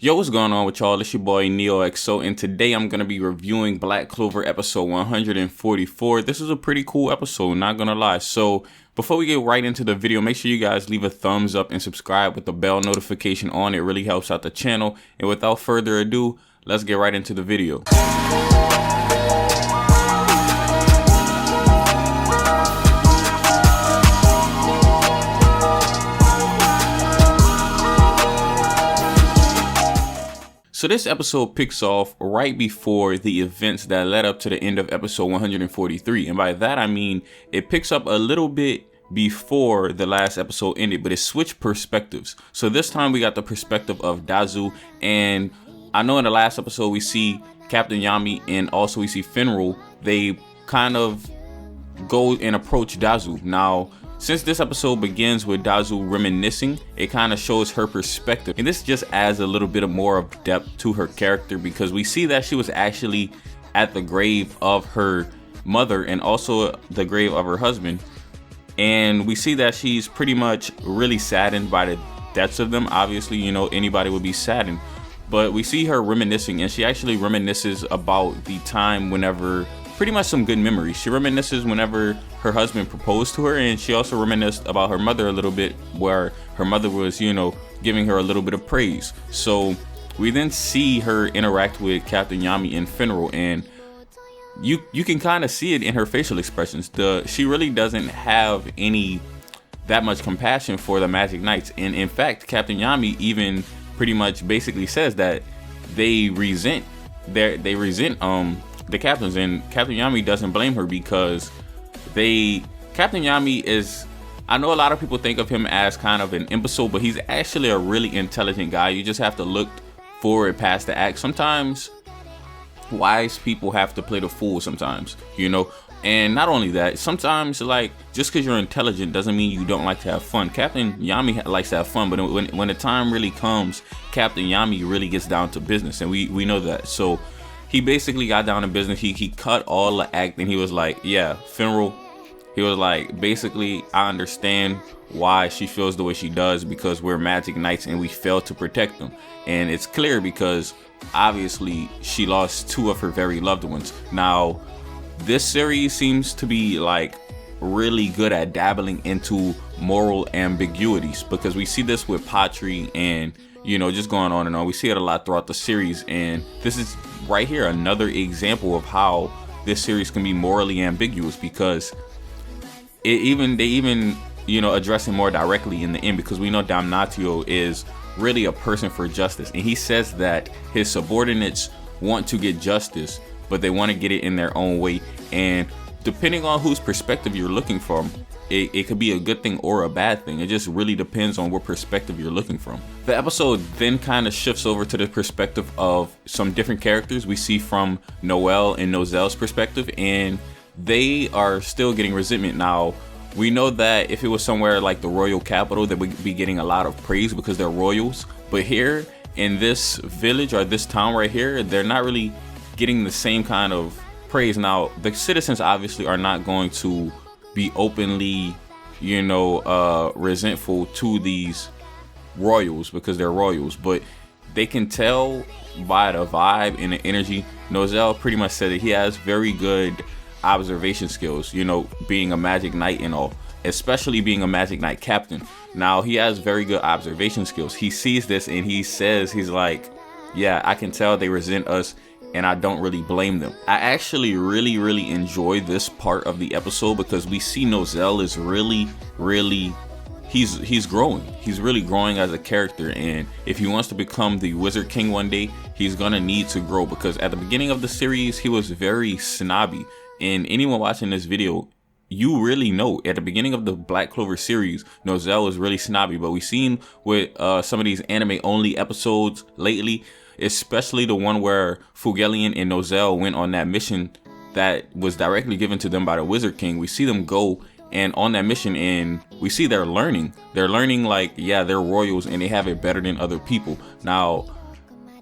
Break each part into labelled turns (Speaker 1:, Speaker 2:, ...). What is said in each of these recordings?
Speaker 1: Yo, what's going on with y'all? It's your boy NeohXO, and today I'm going to be reviewing Black Clover episode 144. This is a pretty cool episode, not gonna lie. So before we get right into the video, make sure you guys leave a thumbs up and subscribe with the bell notification on. It really helps out the channel. And without further ado, let's get right into the video. So this episode picks off right before the events that led up to the end of episode 143. And by that, I mean, it picks up a little bit before the last episode ended, but it switched perspectives. So this time we got the perspective of Dazu. And I know in the last episode we see Captain Yami and also we see Finral. They kind of go and approach Dazu. Now, since this episode begins with Dazu reminiscing, it kind of shows her perspective. And this just adds a little bit of more of depth to her character, because we see that she was actually at the grave of her mother and also the grave of her husband. And we see that she's pretty much really saddened by the deaths of them. Obviously, you know, anybody would be saddened. But we see her reminiscing, and she actually reminisces about the time whenever, pretty much some good memories. She reminisces whenever her husband proposed to her, and she also reminisced about her mother a little bit, where her mother was, you know, giving her a little bit of praise. So we then see her interact with Captain Yami and Finral, and you can kind of see it in her facial expressions. She really doesn't have that much compassion for the Magic Knights, and in fact, Captain Yami even pretty much basically says that they resent the captains, and Captain Yami doesn't blame her, because Captain Yami is, I know a lot of people think of him as kind of an imbecile, but he's actually a really intelligent guy. You just have to look forward past the act. Sometimes wise people have to play the fool sometimes, you know. And not only that, sometimes, like, just because you're intelligent doesn't mean you don't like to have fun. Captain Yami likes to have fun, but when the time really comes, Captain Yami really gets down to business, and we know that. So he basically got down to business. He cut all the act, and he was like, yeah, Finral, he was like, basically, I understand why she feels the way she does, because we're Magic Knights and we failed to protect them. And it's clear because obviously she lost two of her very loved ones. Now, this series seems to be like really good at dabbling into moral ambiguities, because we see this with Patri and, you know, just going on and on. We see it a lot throughout the series, and this is right here another example of how this series can be morally ambiguous, because they even you know, address it more directly in the end, because we know Damnatio is really a person for justice, and he says that his subordinates want to get justice, but they want to get it in their own way. And depending on whose perspective you're looking from, it could be a good thing or a bad thing. It just really depends on what perspective you're looking from. The episode then kind of shifts over to the perspective of some different characters. We see from Noelle and Nozelle's perspective, and they are still getting resentment. Now, we know that if it was somewhere like the royal capital, they would be getting a lot of praise because they're royals. But here in this village, or this town right here, they're not really getting the same kind of praise. Now, the citizens obviously are not going to be openly, you know, resentful to these royals because they're royals, but they can tell by the vibe and the energy. Nozelle pretty much said that he has very good observation skills, you know, being a Magic Knight and all, especially being a Magic Knight captain. Now, he has very good observation skills. He sees this and he says, he's like, yeah, I can tell they resent us, and I don't really blame them. I actually really enjoy this part of the episode, because we see Nozelle is really he's growing. He's really growing as a character, and if he wants to become the Wizard King one day, he's gonna need to grow, because at the beginning of the series he was very snobby. And anyone watching this video, you really know at the beginning of the Black Clover series, Nozelle was really snobby. But we've seen with some of these anime only episodes lately, especially the one where Fugelian and Nozelle went on that mission that was directly given to them by the Wizard King. We see them go and on that mission, and we see they're learning like, yeah, they're royals and they have it better than other people. Now,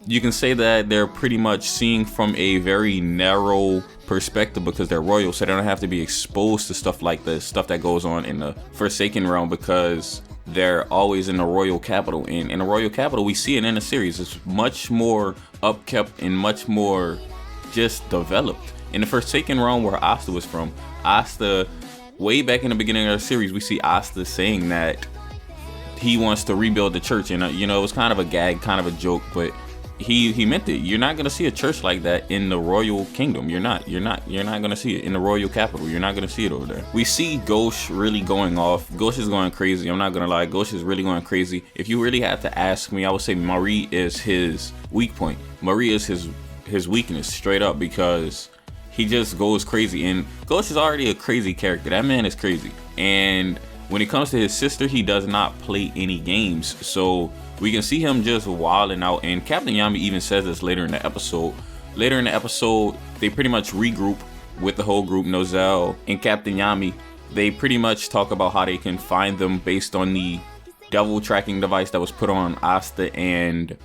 Speaker 1: you can say that they're pretty much seeing from a very narrow perspective because they're royals, so they don't have to be exposed to stuff like the stuff that goes on in the Forsaken realm, because they're always in the royal capital. And in the royal capital, we see it in the series. It's much more upkept and much more just developed. In the Forsaken Realm, where Asta was from, Asta, way back in the beginning of the series, we see Asta saying that he wants to rebuild the church. And you know, it was kind of a gag, kind of a joke, but he meant it. You're not gonna see a church like that in the royal kingdom. You're not gonna see it in the royal capital. You're not gonna see it over there. We see Ghosh really going off. Ghosh is going crazy. I'm not gonna lie. Ghosh is really going crazy. If you really had to ask me, I would say Marie is his weak point. Marie is his weakness, straight up, because he just goes crazy. And Ghosh is already a crazy character. That man is crazy. And when it comes to his sister, he does not play any games. So we can see him just wilding out. And Captain Yami even says this later in the episode. Later in the episode, they pretty much regroup with the whole group, Nozel and Captain Yami. They pretty much talk about how they can find them based on the devil tracking device that was put on Asta and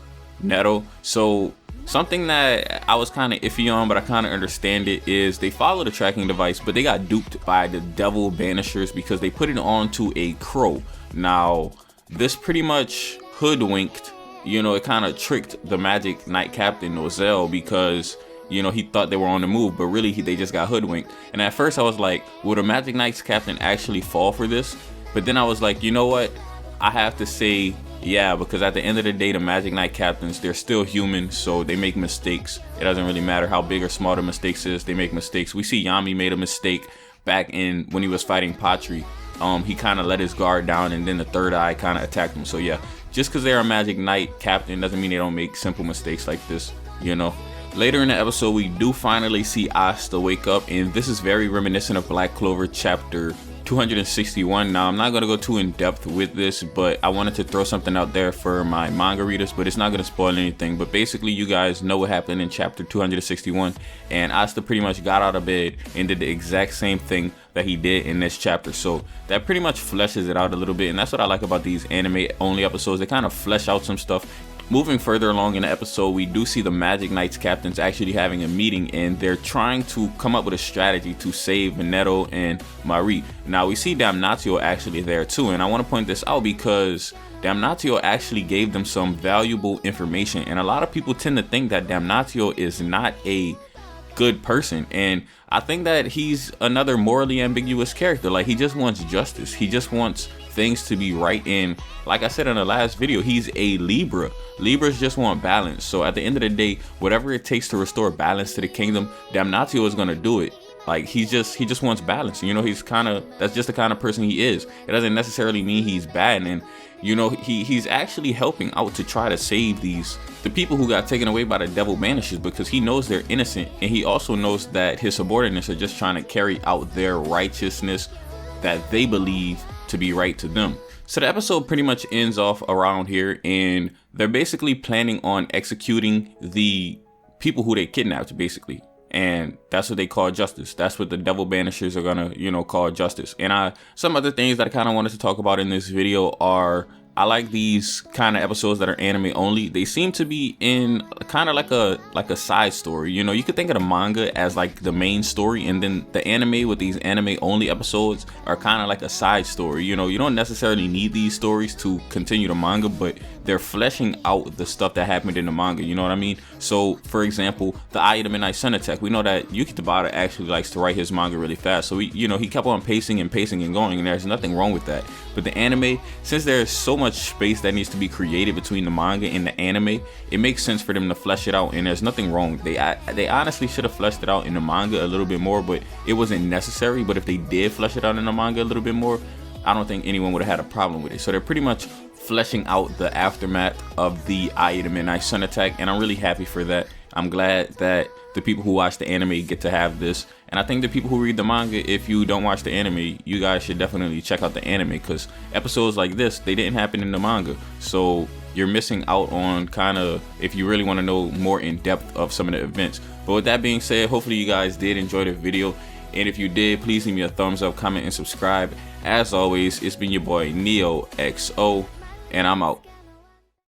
Speaker 1: Neto. So something that I was kind of iffy on, but I kind of understand it, is they follow the tracking device, but they got duped by the devil banishers because they put it onto a crow. Now, this pretty much hoodwinked, you know, it kind of tricked the Magic Knight Captain Nozel, because, you know, he thought they were on the move, but really they just got hoodwinked. And at first I was like, will the Magic Knights Captain actually fall for this? But then I was like, you know what? I have to say, yeah, because at the end of the day, the Magic Knight Captains, they're still human, so they make mistakes. It doesn't really matter how big or small the mistakes is, they make mistakes. We see Yami made a mistake back in when he was fighting Patri. He kind of let his guard down, and then the third eye kind of attacked him. So yeah, just because they're a Magic Knight Captain doesn't mean they don't make simple mistakes like this, you know. Later in the episode, we do finally see Asta wake up, and this is very reminiscent of Black Clover chapter 261. Now, I'm not going to go too in depth with this, but I wanted to throw something out there for my manga readers, but it's not going to spoil anything. But basically, you guys know what happened in chapter 261, and Asta pretty much got out of bed and did the exact same thing that he did in this chapter. So that pretty much fleshes it out a little bit, and that's what I like about these anime only episodes. They kind of flesh out some stuff. Moving further along in the episode, we do see the Magic Knights Captains actually having a meeting, and they're trying to come up with a strategy to save Neto and Marie. Now, we see Damnatio actually there too, and I want to point this out because Damnatio actually gave them some valuable information, and a lot of people tend to think that Damnatio is not a good person, and I think that he's another morally ambiguous character. Like, he just wants justice. He just wants things to be right. And like I said in the last video, he's a Libra. Libras just want balance. So at the end of the day, whatever it takes to restore balance to the kingdom, Damnatio is gonna do it. Like, he just wants balance. You know, that's just the kind of person he is. It doesn't necessarily mean he's bad, and you know, he's actually helping out to try to save the people who got taken away by the devil banishers, because he knows they're innocent, and he also knows that his subordinates are just trying to carry out their righteousness that they believe to be right to them. So the episode pretty much ends off around here, and they're basically planning on executing the people who they kidnapped, basically. And that's what they call justice. That's what the devil banishers are gonna, you know, call justice. And some other things that I kind of wanted to talk about in this video are, I like these kind of episodes that are anime only. They seem to be in kind of like a side story. You know, you could think of the manga as like the main story, and then the anime with these anime only episodes are kind of like a side story. You know, you don't necessarily need these stories to continue the manga, but they're fleshing out the stuff that happened in the manga. You know what I mean? So, for example, the Eye of the Midnight Sun attack. We know that Yuki Tabata actually likes to write his manga really fast. So, he kept on pacing and going, and there's nothing wrong with that. But the anime, since there's so much space that needs to be created between the manga and the anime, it makes sense for them to flesh it out, and there's nothing wrong. They honestly should have fleshed it out in the manga a little bit more, but it wasn't necessary. But if they did flesh it out in the manga a little bit more, I don't think anyone would have had a problem with it. So they're pretty much fleshing out the aftermath of the Eye of the Midnight Sun attack, and I'm really happy for that. I'm glad that the people who watch the anime get to have this, and I think the people who read the manga, if you don't watch the anime, you guys should definitely check out the anime, because episodes like this, they didn't happen in the manga. So you're missing out on kind of, if you really want to know more in depth of some of the events. But with that being said, hopefully you guys did enjoy the video, and if you did, please leave me a thumbs up, comment, and subscribe. As always, it's been your boy NeohXO, and I'm out.